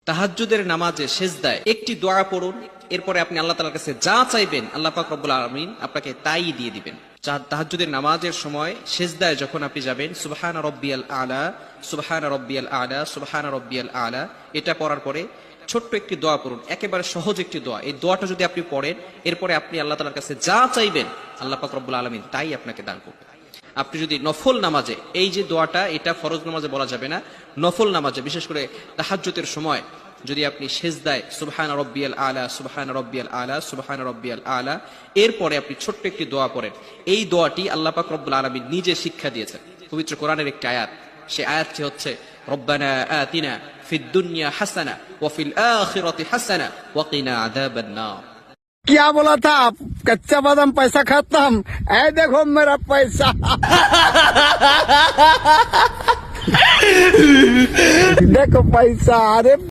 তাহাজ্জুদের নামাজে সেজদায় একটি দোয়া পড়ুন, এরপরে আপনি আল্লাহ তাআলার কাছে যা চাইবেন আল্লাহ পাক রব্বুল আলামিন আপনাকে তাই দিয়ে দিবেন। তাহাজ্জুদের নামাজের সময় সেজদায় যখন আপনি যাবেন সুবহানা রাব্বিয়াল আলা, সুবহানা রাব্বিয়াল আলা, সুবহানা রাব্বিয়াল আলা, এটা পড়ার পরে ছোট্ট একটি দোয়া পড়ুন, একেবারে সহজ একটি দোয়া। এই দোয়াটা যদি আপনি পড়েন, এরপরে আপনি আল্লাহ তাআলার কাছে যা চাইবেন আল্লাহ পাক রব্বুল আলামিন তাই আপনাকে দান করবেন। আপনি যদি নফল নামাজে, এই যে দোয়াটা এটা ফরজ নামাজে বলা যাবে না, নফল নামাজে বিশেষ করে তাহাজ্জুদের সময় যদি আপনি সেজদায় সুবহান রাব্বিয়াল আলা, সুবহান রাব্বিয়াল আলা, সুবহান রাব্বিয়াল আলা, এরপরে আপনি ছোট্ট একটি দোয়া পড়েন, এই দোয়াটি আল্লাহ পাক রব্বুল আলামিন নিজে শিক্ষা দিয়েছেন পবিত্র কোরআনের একটি আয়াত। সেই আয়াতটি হচ্ছে রব্বানা আতিনা ফিদ দুনিয়া হাসানা ওয়া ফিল আখিরাতি হাসানা ওয়া কিনা আযাবান নার। क्या बोला था? कच्चा बादाम पैसा खाता हम, ऐ देखो मेरा पैसा। देखो पैसा, अरे